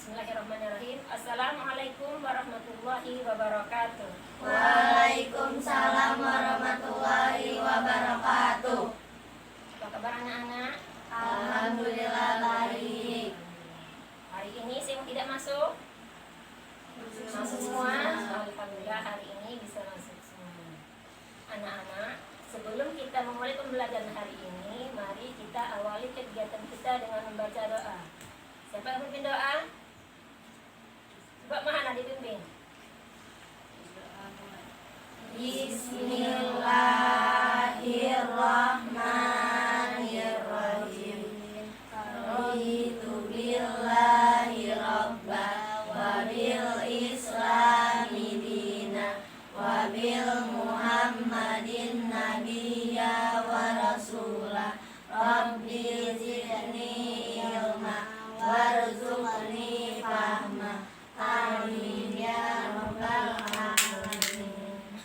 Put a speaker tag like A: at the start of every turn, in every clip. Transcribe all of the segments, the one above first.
A: Bismillahirrahmanirrahim. Assalamualaikum warahmatullahi wabarakatuh.
B: Waalaikumsalam warahmatullahi wabarakatuh.
A: Apa kabar anak-anak?
B: Alhamdulillah baik.
A: Hari ini saya tidak masuk. Masuk semua. Alhamdulillah hari ini bisa masuk semua. Anak-anak, sebelum kita memulai pembelajaran hari ini, mari kita awali kegiatan kita dengan membaca doa. Siapa yang memimpin doa? Coba mana dipimpin?
B: Bismillahirrahmanirrahim. Raditu billahi rabba wa bil islami dina wa bil muhammadin nabiyya wa rasulah. Rabbi zidni ilma warzuqni fahma. Amin ya rabbal alamin.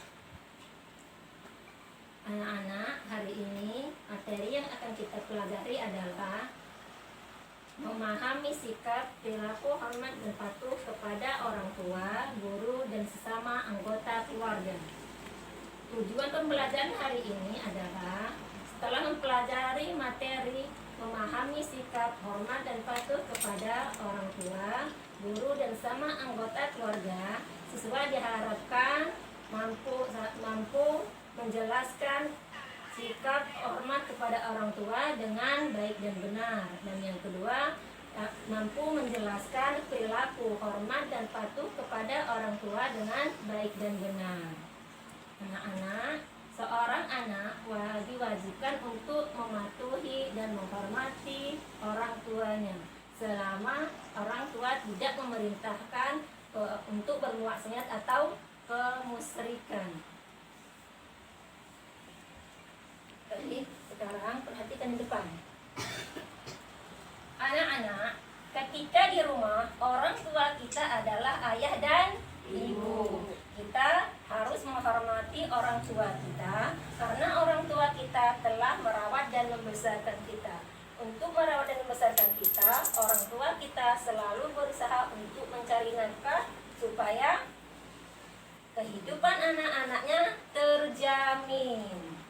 A: Anak-anak, hari ini materi yang akan kita pelajari adalah memahami sikap, perilaku, hormat dan patuh kepada orang tua, guru, dan sesama anggota keluarga. Tujuan pembelajaran hari ini adalah setelah mempelajari materi memahami sikap, hormat dan patuh kepada orang tua, guru, dan sama anggota keluarga, siswa diharapkan mampu menjelaskan sikap hormat kepada orang tua dengan baik dan benar. Dan yang kedua, mampu menjelaskan perilaku hormat dan patuh kepada orang tua dengan baik dan benar. Anak-anak, seorang anak diwajibkan untuk mematuhi dan menghormati orang tuanya selama orang tua tidak memerintahkan untuk bermaksiat atau kemusyrikan. Jadi sekarang perhatikan di depan. Anak-anak, ketika di rumah orang tua kita adalah ayah dan ibu. Kita harus menghormati orang tua kita karena orang tua kita telah merawat dan membesarkan kita. Untuk merawat dan membesarkan kita, orang tua kita selalu berusaha untuk mencari nafkah supaya kehidupan anak-anaknya terjamin.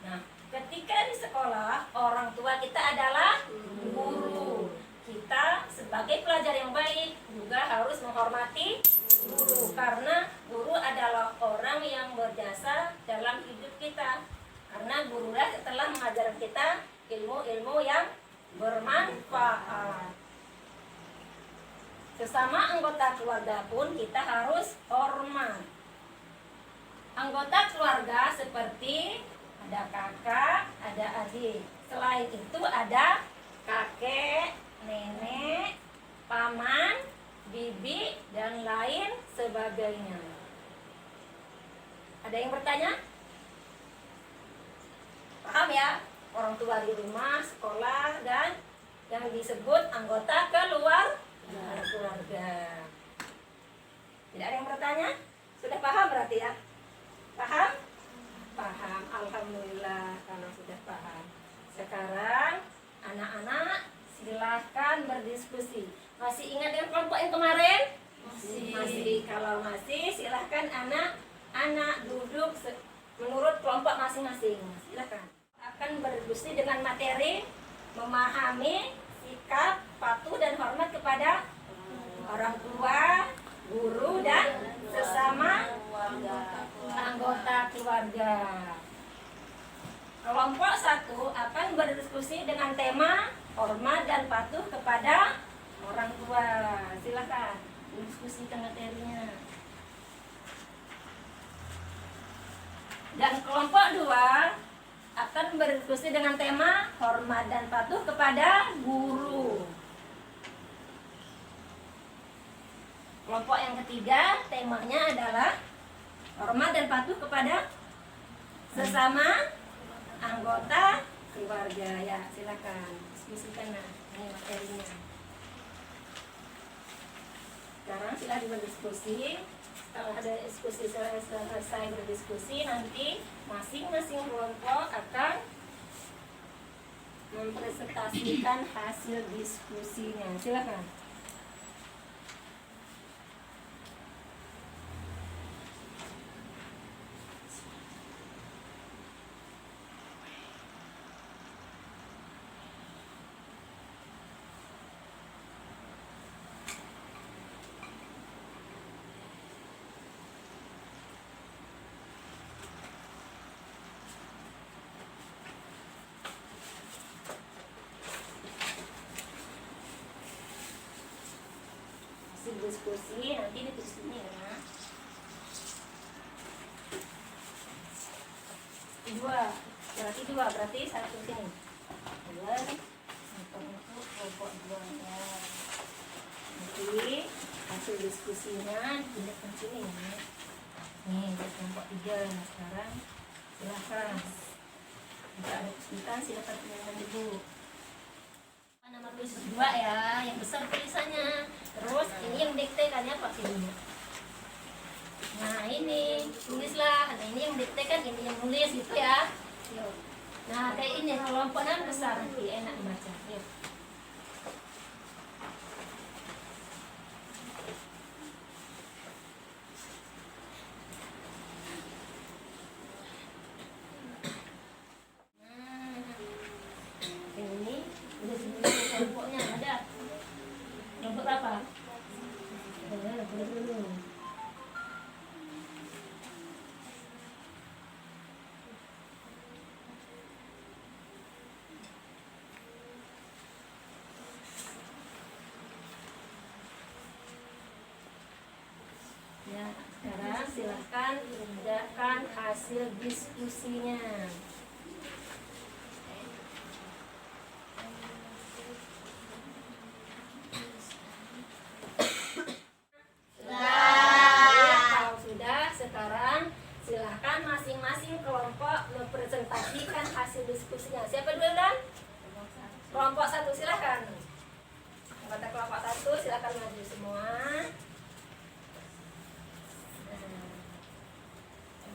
A: Nah, ketika di sekolah, orang tua kita adalah guru. Kita sebagai pelajar yang baik juga harus menghormati guru karena guru adalah orang yang berjasa dalam hidup kita. Karena gurulah telah mengajarkan kita ilmu-ilmu yang bermanfaat. Sesama anggota keluarga pun kita harus hormat. Anggota keluarga seperti ada kakak, ada adik. Selain itu ada kakek, nenek, paman, bibi, dan lain sebagainya. Ada yang bertanya? Paham ya? Orang tua di rumah, sekolah, dan yang disebut anggota keluarga. Tidak ada yang bertanya? Sudah paham berarti ya? Paham? Paham, alhamdulillah karena sudah paham. Sekarang anak-anak silahkan berdiskusi. Masih ingat dengan kelompok yang kemarin? Masih. Kalau masih, silahkan anak-anak duduk menurut kelompok masing-masing. Silahkan. Akan berdiskusi dengan materi memahami sikap, patuh dan hormat kepada orang tua, guru, dan sesama anggota keluarga. Kelompok 1 akan berdiskusi dengan tema hormat dan patuh kepada orang tua. Silakan diskusikan materinya. Dan kelompok 2 akan berdiskusi dengan tema hormat dan patuh kepada guru. Kelompok yang ketiga temanya adalah hormat dan patuh kepada sesama anggota keluarga. Ya, silakan diskusikan ini materinya. Sekarang silakan berdiskusi. Setelah ada diskusi selesai berdiskusi, nanti masing-masing kelompok akan mempresentasikan hasil diskusinya. Silakan. diskusi nanti ditulis sini ya. Berarti satu sini. Dua untuk kelompok 2 ya. Nanti hasil diskusinya dilihatkan sini ya. Nih buat kelompok 3. Nah, sekarang silakan. Jika ada kesulitan silakan tanyakan dulu. Nomor tulis 2 ya, yang besar tulisannya. Terus ini yang diktekannya pakai ini. Nah ini tulislah. Nah ini yang diktekan, ini yang nulis gitu ya. Yuk. Nah kayak ini kelompoknya besar nanti enak dibaca. Yuk. Ini udah sebelum kelompoknya ada. Kelompok apa? Dulu. Ya, sekarang silahkan indahkan hasil diskusinya. Kalau sudah, sekarang silahkan masing-masing kelompok mempresentasikan hasil diskusinya. Siapa dulu dan? Kelompok 1 silahkan. Anggota kelompok 1 silahkan maju semua.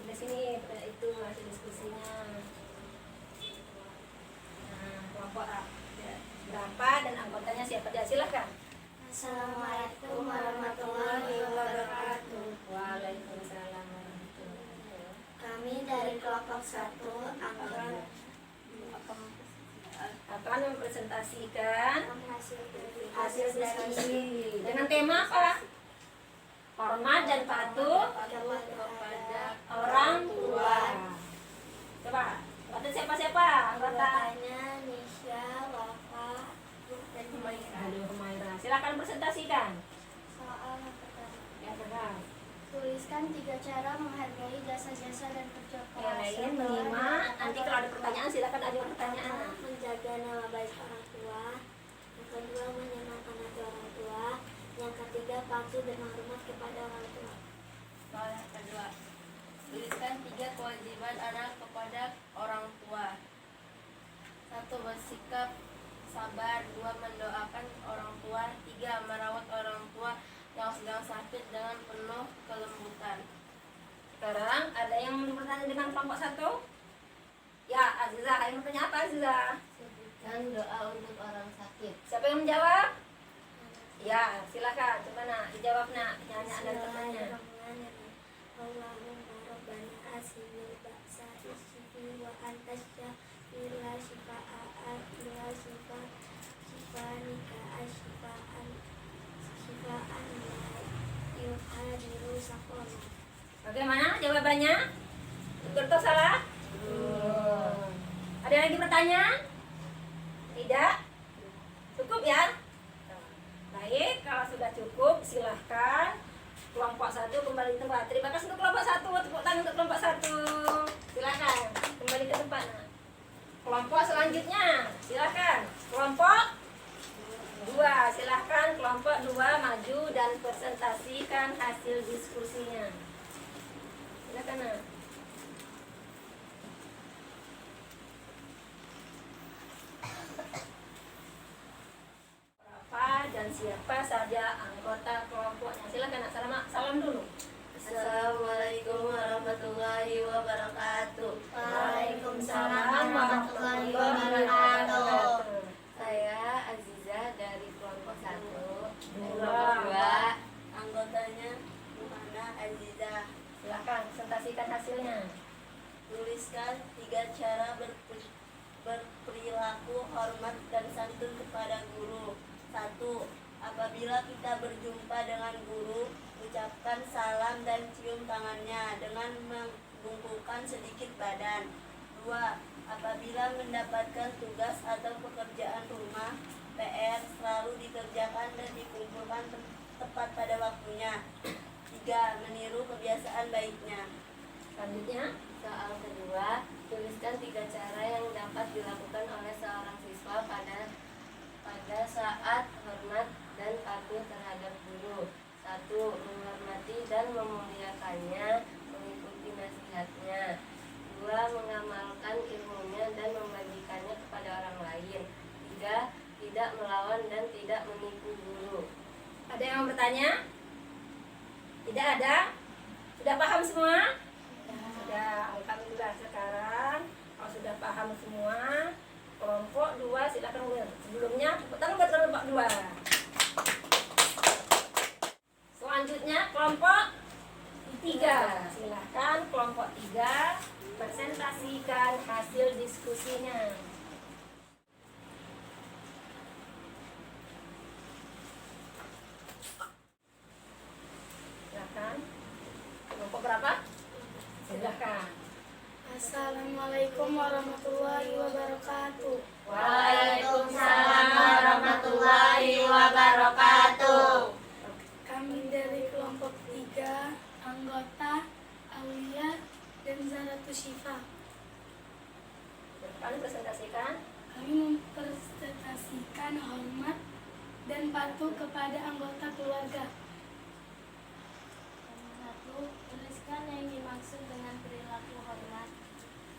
A: Di sini itu hasil diskusinya. Nah, kelompok berapa dan anggotanya siapa aja? Silahkan.
B: Assalamualaikum warahmatullahi wabarakatuh.
A: Waalaikumsalam warahmatullahi wabarakatuh.
B: Kami dari kelompok 1
A: Akan mempresentasikan hasil
B: dari
A: diskusi dengan tema apa? Hormat dan patuh
B: kepada
A: orang tua. Coba, anggota siapa-siapa? Anggota.
B: anggotanya Nisha, Wafa, dan Humaira.
A: Aduh, Humaira. Silakan presentasikan.
B: Soal yang pertama.
A: Ya, benar.
B: Tuliskan 3 cara menghargai jasa-jasa dan kerja
A: Yang
B: keras.
A: lain menyimak. Nanti kalau ada pertanyaan silakan ajukan pertanyaan.
B: Menjaga nama baik orang tua. Yang kedua, menyenangkan hati orang tua. Yang ketiga, patuh dan hormat kepada orang tua.
C: Soal yang kedua, tuliskan 3 kewajiban anak kepada orang tua. 1. Bersikap sabar. 2. Mendoakan orang tua. 3. Merawat orang tua yang sedang sakit dengan penuh kelembutan.
A: Sekarang ada yang bertanya dengan kelompok 1? Ya, Aziza. Yang bertanya apa, Aziza?
C: Sebutkan doa untuk orang sakit.
A: Siapa yang menjawab? Ya, silakan. Coba nak dijawab nak pertanyaan dan temannya.
B: Allahumma rabbana asinil ba'sa isyifi wa antasya ila shifa'an ila shifanika ashifa'an shifa'an la yuhadiru sakona.
A: Bagaimana jawabannya? Betul atau salah? Ada lagi bertanya? Tidak? Cukup ya? Baik, kalau sudah cukup silahkan kelompok 1 kembali ke tempat. Terima kasih untuk kelompok 1. Tepuk tangan untuk kelompok 1. Silahkan kembali ke tempat. Kelompok selanjutnya silahkan. Kelompok 2 silahkan. Kelompok 2 maju dan presentasikan hasil diskusinya. Silahkan nak. Dan siapa saja anggota kelompoknya. Silakan nak salam dulu.
C: Assalamualaikum warahmatullahi wabarakatuh.
B: Waalaikumsalam warahmatullahi wabarakatuh.
C: Saya Aziza dari kelompok 1.
A: Dua.
C: Kelompok 2, anggotanya Muhana Aziza.
A: Silakan presentasikan hasilnya.
C: Tuliskan 3 cara berperilaku hormat dan santun kepada guru. 1. Apabila kita berjumpa dengan guru, ucapkan salam dan cium tangannya dengan membungkukkan sedikit badan. 2. Apabila mendapatkan tugas atau pekerjaan rumah, PR selalu dikerjakan dan dikumpulkan tepat pada waktunya. 3. Meniru kebiasaan baiknya.
A: Selanjutnya,
C: Soal kedua, tuliskan 3 cara yang dapat dilakukan oleh seorang siswa pada saat hormat dan patuh terhadap guru. 1. Menghormati dan memuliakannya, mengikuti nasihatnya. 2. Mengamalkan ilmunya dan membagikannya kepada orang lain. 3. Tidak melawan dan tidak menipu guru.
A: ada yang mau bertanya? Tidak ada? Sudah paham semua? Sudah, alhamdulillah. Sekarang kalau sudah paham semua, kelompok 2 silakan mulai. Sebelumnya tepuk tangan buat kelompok 2. Selanjutnya kelompok 3. Silakan kelompok 3 presentasikan hasil diskusinya. Silakan. Kelompok berapa? Silakan.
B: Assalamualaikum warahmatullahi wabarakatuh.
A: Waalaikumsalam warahmatullahi wabarakatuh.
B: Kami dari kelompok 3, anggota Aulia dan Zaratu Syifa.
A: Kami presentasikan.
B: Kami mempresentasikan hormat dan patuh kepada anggota keluarga. 1. Tuliskan yang dimaksud dengan perilaku hormat.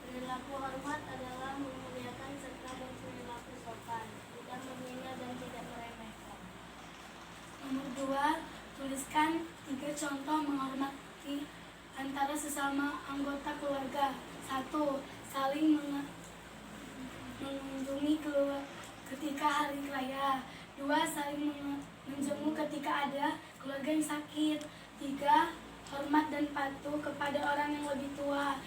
B: Perilaku hormat adalah memuliakan serta berperilaku sopan, tidak menghina dan tidak meremehkan. Nomor 2. Tuliskan 3 contoh menghormati antara sesama anggota keluarga. 1. Saling mengunjungi ketika hari raya. 2. Saling menjenguk ketika ada keluarga yang sakit. 3. Hormat dan patuh kepada orang yang lebih tua,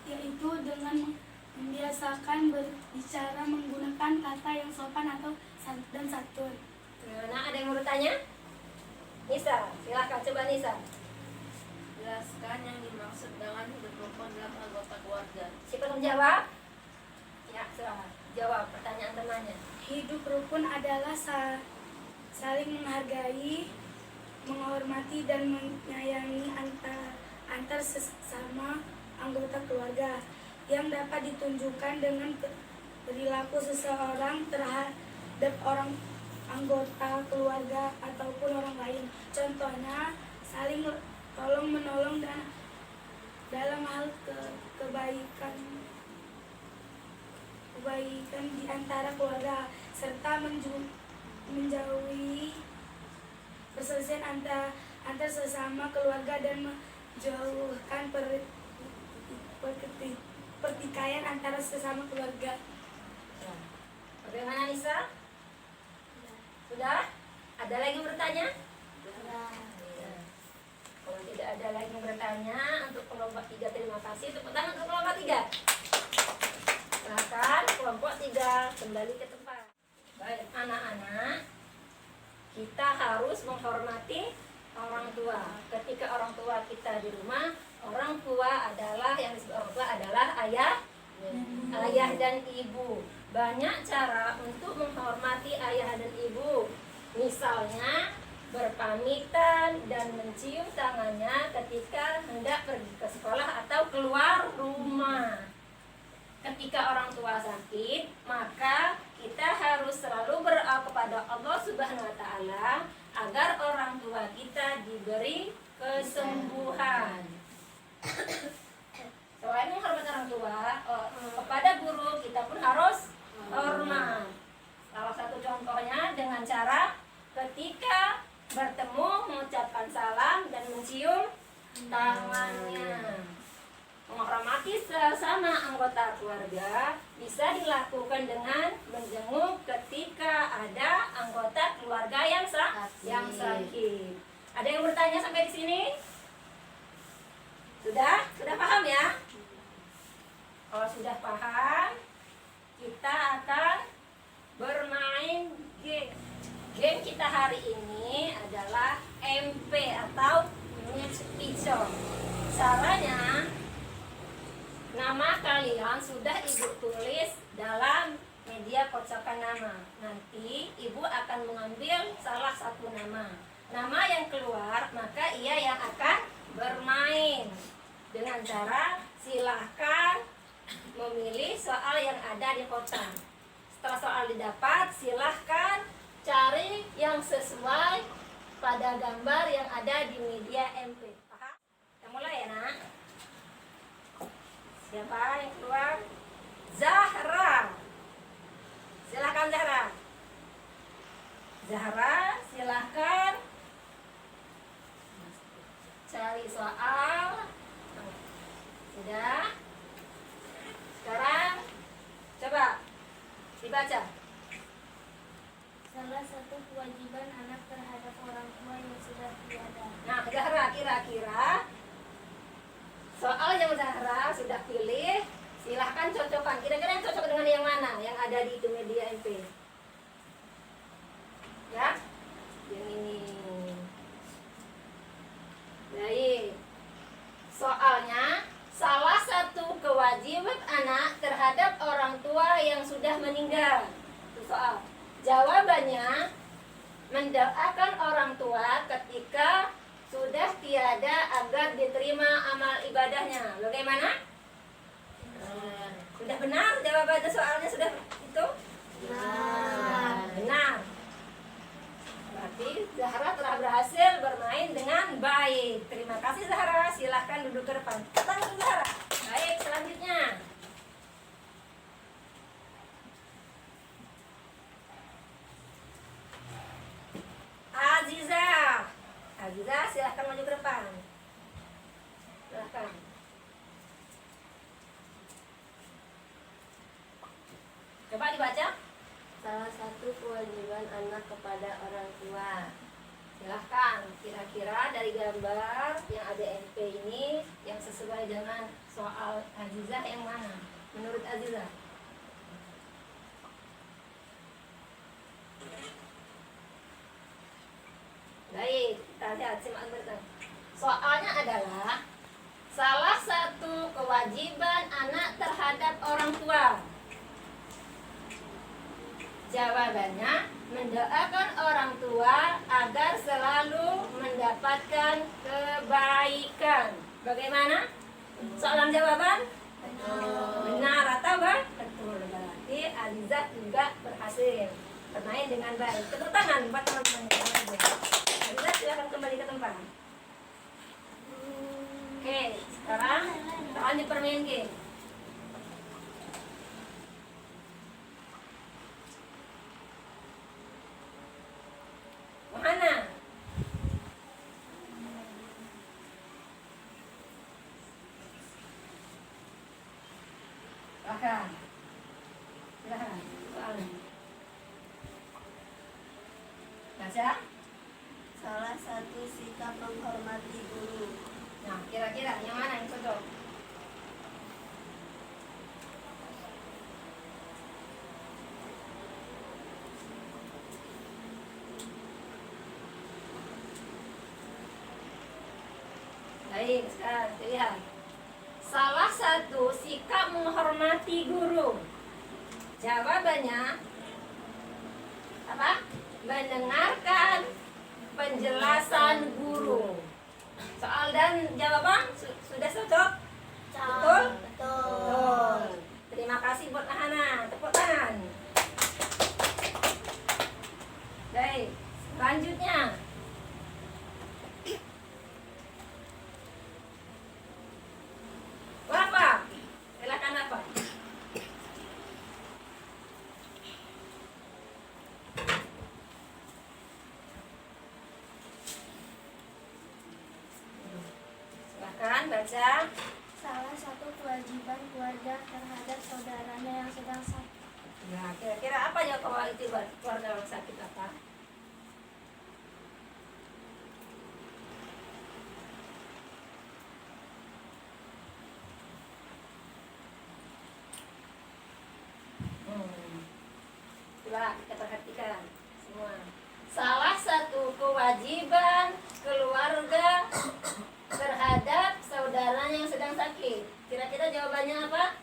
B: yaitu dengan membiasakan berbicara menggunakan kata yang sopan atau dan santun.
A: Nah, ada yang mau bertanya? Nisa, silakan coba Nisa.
C: Jelaskan yang dimaksud dengan hidup rukun dalam anggota keluarga.
A: Siapa yang menjawab? Ya, silakan. Jawab pertanyaan temannya.
B: Hidup rukun adalah saling menghargai, menghormati dan menyayangi antar sesama anggota keluarga yang dapat ditunjukkan dengan perilaku seseorang terhadap orang anggota keluarga ataupun orang lain. Contohnya, saling tolong menolong dan dalam hal kebaikan di antara keluarga, serta menjauhi perselisihan antar sesama keluarga dan menjauhkan pertikaian antara sesama keluarga.
A: Bagaimana Nisa? Sudah? Ada lagi yang bertanya? Ya. Kalau tidak ada lagi yang bertanya, untuk kelompok 3 terima kasih. Tepuk tangan ke kelompok 3. Silakan kelompok 3 kembali ke tempat. Baik, anak-anak, kita harus menghormati orang tua. Ketika orang tua kita di rumah, orang tua adalah yang disebut orang tua adalah ayah dan ibu. Banyak cara untuk menghormati ayah dan ibu. Misalnya berpamitan dan mencium tangannya ketika hendak pergi ke sekolah atau keluar rumah. Ketika orang tua sakit, maka kita harus selalu berdoa kepada Allah Subhanahu wa Ta'ala agar orang tua kita diberi kesembuhan. Selain menghormati orang tua, kepada guru kita pun harus hormat. Salah satu contohnya dengan cara ketika bertemu mengucapkan salam dan mencium tangannya. Menghormati sesama anggota keluarga bisa dilakukan dengan menjenguk ketika ada anggota keluarga yang sakit. Ada yang bertanya sampai di sini? Sudah? Sudah paham ya? Kalau sudah paham, kita akan bermain game. Game kita hari ini adalah MP atau Match Picture. Caranya, nama kalian sudah ibu tulis dalam media kocokan nama. Nanti ibu akan mengambil salah satu nama. nama yang keluar, maka ia yang akan bermain. Dengan cara silahkan memilih soal yang ada di kotak. Setelah soal didapat, silahkan cari yang sesuai pada gambar yang ada di media MP. Paham? Kita mulai ya, nak. Siapa yang keluar? Zahra. Silahkan Zahra. Zahra, silahkan cari soal. Sudah? Sekarang coba dibaca.
B: Salah satu kewajiban anak terhadap orang tua yang sudah tiada.
A: Nah, Zahra, kira-kira soal yang Zahra sudah pilih, silahkan cocokkan. Kira-kira yang cocok dengan yang mana? Yang ada di itu media MP. Ya? Yang ini. Baik. Soalnya, salah satu kewajiban anak terhadap orang tua yang sudah meninggal. Itu soal. Jawabannya, mendoakan orang tua ketika sudah tiada agar diterima amal ibadahnya. Bagaimana? Sudah benar jawabannya, soalnya sudah itu? Benar. Berarti Zahra telah berhasil bermain dengan baik. Terima kasih Zahra. Silahkan duduk ke depan. Datang ke Zahra. Baik, selanjutnya. Aziza. Aziza, silahkan maju ke depan. Silahkan. Coba dibaca.
C: Salah satu kewajiban anak kepada orang tua.
A: Silahkan, kira-kira dari gambar yang ada MP ini yang sesuai dengan soal Azizah yang mana? Menurut Azizah? Baik, kita lihat, simak bertanya. Soalnya adalah salah satu kewajiban anak terhadap orang tua. Jawabannya, mendoakan orang tua agar selalu mendapatkan kebaikan. Bagaimana? Soalan jawaban? Benar atau betul? Berarti Alizah juga berhasil bermain dengan baik. Tepuk tangan buat teman-teman yang lain. Alizah silakan kembali ke tempat. Oke, sekarang kita lanjut permain game. Mana? Silahkan. Silahkan. Soalnya. Baca.
C: Salah satu sikap menghormati guru.
A: Nah, kira-kira yang mana yang cocok? Baik, sekarang lihat. Salah satu sikap menghormati guru. Jawabannya apa? Mendengarkan penjelasan guru. Soal dan jawaban sudah cocok? Betul? Betul. Terima kasih buat Hana. Tepuk tangan. Baik, selanjutnya. Apa? Silakan apa? Silakan baca.
B: Salah satu kewajiban keluarga terhadap saudaranya yang sedang sakit.
A: Nah, kira-kira apa ya kalau itu buat keluarga yang sakit apa? Coba kita perhatikan semua. Salah satu kewajiban keluarga terhadap saudaranya yang sedang sakit. Kira-kira jawabannya apa?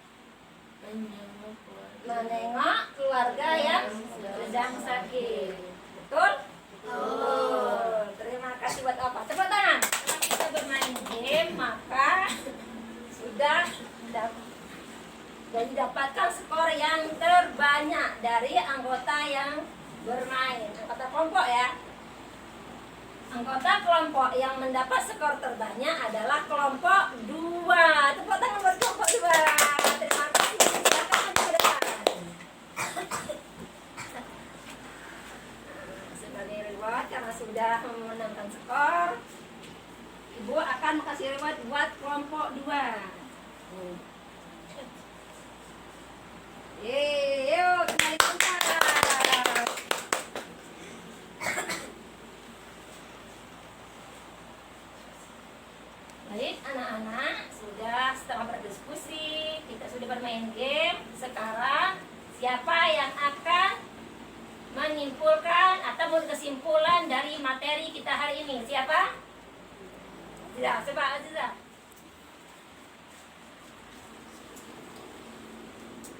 A: Menengok keluarga yang sedang sakit. Betul? Betul. Terima akibat apa? Tepuk tangan. Kalau kita bermain game, maka sudah dan didapatkan skor yang terbanyak dari anggota yang bermain. Anggota kelompok ya. Anggota kelompok yang mendapat skor terbanyak adalah kelompok 2. Tepuk tangan buat kelompok 2. Terima kasih. Silakan maju ke depan. Sebagai reward karena sudah memenangkan skor, Ibu akan kasih reward buat kelompok 2. Yuk kembali ke tempat. Baik anak-anak, sudah setelah berdiskusi, kita sudah bermain game. Sekarang siapa yang akan menyimpulkan atau berkesimpulan dari materi kita hari ini? Siapa? Tidak, coba Aziza.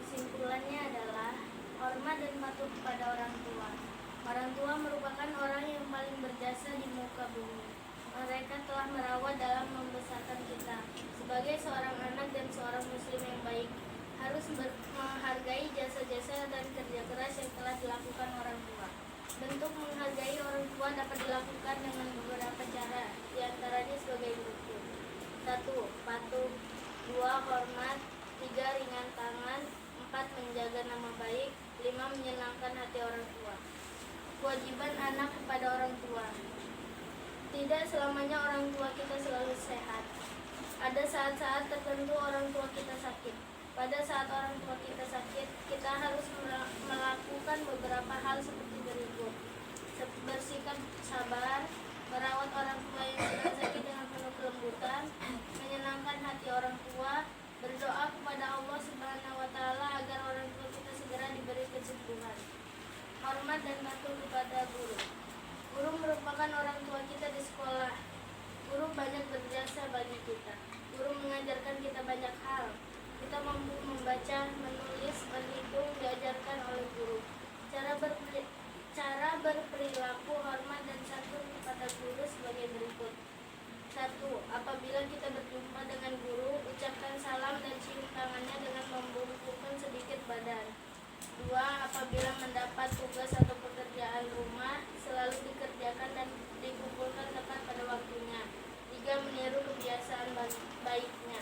B: Kesimpulannya adalah hormat dan patuh kepada orang tua. Orang tua merupakan orang yang paling berjasa di muka bumi. Mereka telah merawat dalam membesarkan kita. Sebagai seorang anak dan seorang muslim yang baik, harus menghargai jasa-jasa dan kerja keras yang telah dilakukan orang tua. Bentuk menghargai orang tua dapat dilakukan dengan beberapa cara, diantaranya sebagai berikut. 1. Patuh. 2. Hormat. 3. Ringan tangan. 4. Menjaga nama baik. 5. Menyenangkan hati orang tua. Kewajiban anak kepada orang tua. Tidak selamanya orang tua kita selalu sehat. Ada saat-saat tertentu orang tua kita sakit. Pada saat orang tua kita sakit, kita harus melakukan beberapa hal seperti berikut. Bersikap sabar, merawat orang tua yang sedang sakit dengan penuh kelembutan, menyenangkan hati orang tua, berdoa kepada Allah Subhanahu wa Ta'ala agar orang tua kita segera diberi kesembuhan. Hormat dan patuh kepada guru. Guru merupakan orang tua kita di sekolah. Guru banyak berjasa bagi kita. Guru mengajarkan kita banyak hal. Kita mampu membaca, menulis, berhitung, diajarkan oleh guru. Cara berperilaku hormat dan santun kepada guru sebagai berikut. 1. Apabila kita berjumpa dengan guru, ucapkan salam dan cium tangannya dengan membungkukkan sedikit badan. 2. Apabila mendapat tugas atau pekerjaan rumah, selalu dikerjakan dan dikumpulkan tepat pada waktunya. 3. Meniru kebiasaan baiknya.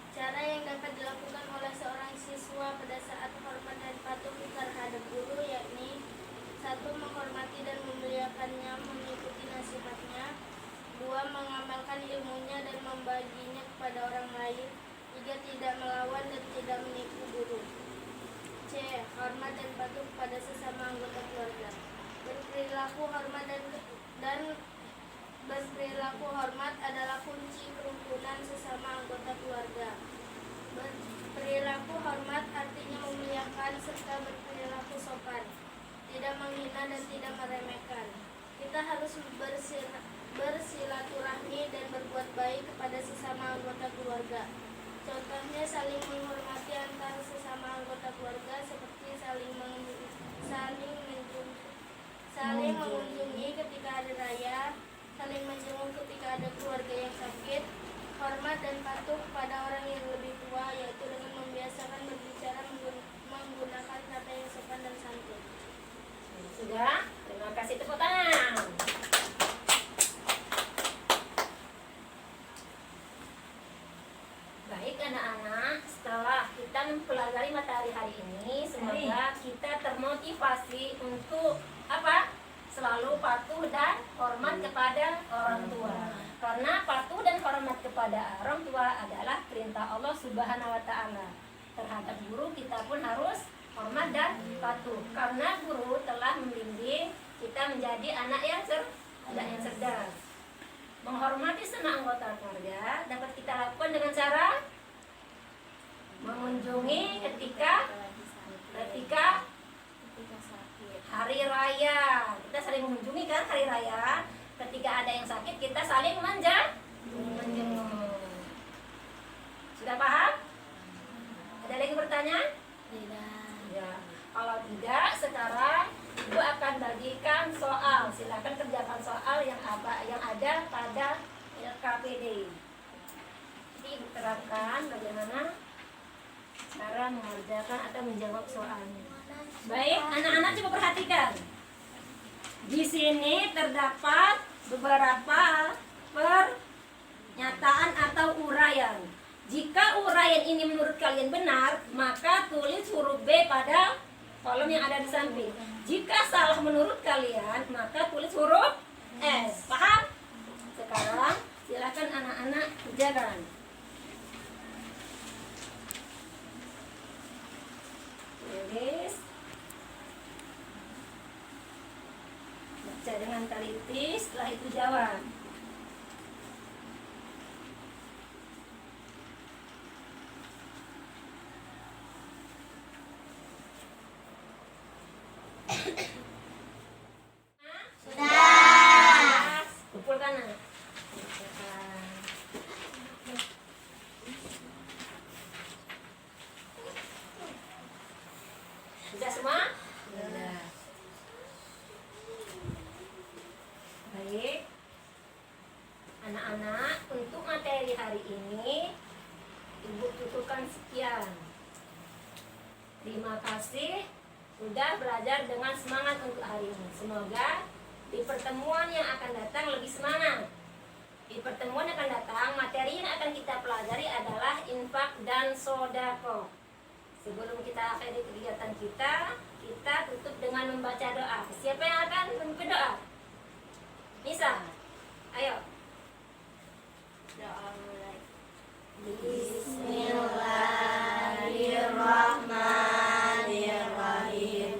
B: Cara yang dapat dilakukan oleh seorang siswa pada saat hormat dan patuh terhadap guru yakni 1. Menghormati dan memuliakannya, mengikuti nasihatnya. 2. Mengamalkan ilmunya dan membaginya kepada orang lain. 3. Tidak melawan dan tidak menipu guru. C. Hormat dan patuh kepada sesama anggota keluarga. Berperilaku hormat dan berperilaku hormat adalah kunci kerukunan sesama anggota keluarga. Berperilaku hormat artinya memuliakan serta berperilaku sopan, tidak menghina dan tidak meremehkan. Kita harus bersilaturahmi dan berbuat baik kepada sesama anggota keluarga. Contohnya saling menghormati antar sesama anggota keluarga seperti saling mengunjungi ketika hari raya, saling menjenguk ketika ada keluarga yang sakit. Hormat dan patuh kepada orang yang lebih tua, yaitu dengan membiasakan berbicara menggunakan kata yang sopan dan santun.
A: Sudah? Terima kasih, tepuk tangan. Baik anak-anak, setelah kita mempelajari materi hari ini, semoga kita termotivasi untuk apa? Selalu patuh dan hormat kepada orang tua. Karena patuh dan hormat kepada orang tua adalah perintah Allah Subhanahu wa Ta'ala. Terhadap guru kita pun harus hormat dan patuh. Karena guru telah membimbing kita menjadi anak yang cerdas. Menghormati semua anggota keluarga dapat kita lakukan dengan cara mengunjungi ketika hari raya. Kita saling mengunjungi kan hari raya. Ketika ada yang sakit kita saling menjenguk. Sudah paham? Ada lagi bertanya?
B: Tidak.
A: Ya. Kalau tidak, sekarang Ibu akan bagikan soal. Silakan kerjakan soal hal yang ada pada LKPD. Jadi Ibu terangkan bagaimana cara mengerjakan atau menjawab soalnya. Baik, anak-anak coba perhatikan. Di sini terdapat beberapa pernyataan atau uraian. Jika uraian ini menurut kalian benar, maka tulis huruf B pada kolom yang ada di samping. Jika salah menurut kalian, maka tulis huruf S. Paham? Sekarang silakan anak-anak kerjakan. Tulis. Baca dengan teliti, setelah itu jawab.
B: Sudah.
A: Kumpulkan anak. Kumpulkan. Sudah semua?
C: Sudah.
A: Baik. Anak-anak, untuk materi hari ini Ibu tuturkan sekian. Terima kasih sudah belajar dengan semangat untuk hari ini. Semoga di pertemuan yang akan datang lebih semangat. Di pertemuan yang akan datang, materi yang akan kita pelajari adalah infak dan sodako. Sebelum kita akhiri kegiatan kita tutup dengan membaca doa. Siapa yang akan berdoa? Nisa, ayo.
C: Doa mulai.
B: Bismillahirrahmanirrahim.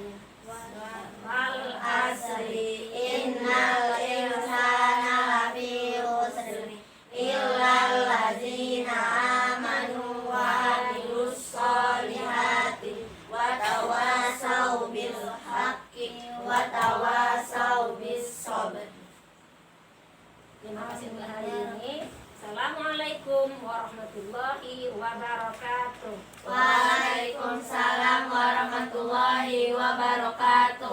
A: Wal asri
B: Innal insana lafi khusr illal ladzina amanu wa amilus solihati wa tawasau bil haqqi wa tawasau bis sabr.
A: Terima kasih untuk hari ini. Assalamualaikum warahmatullahi wabarakatuh.
B: Waalaikumsalam warahmatullahi wabarakatuh.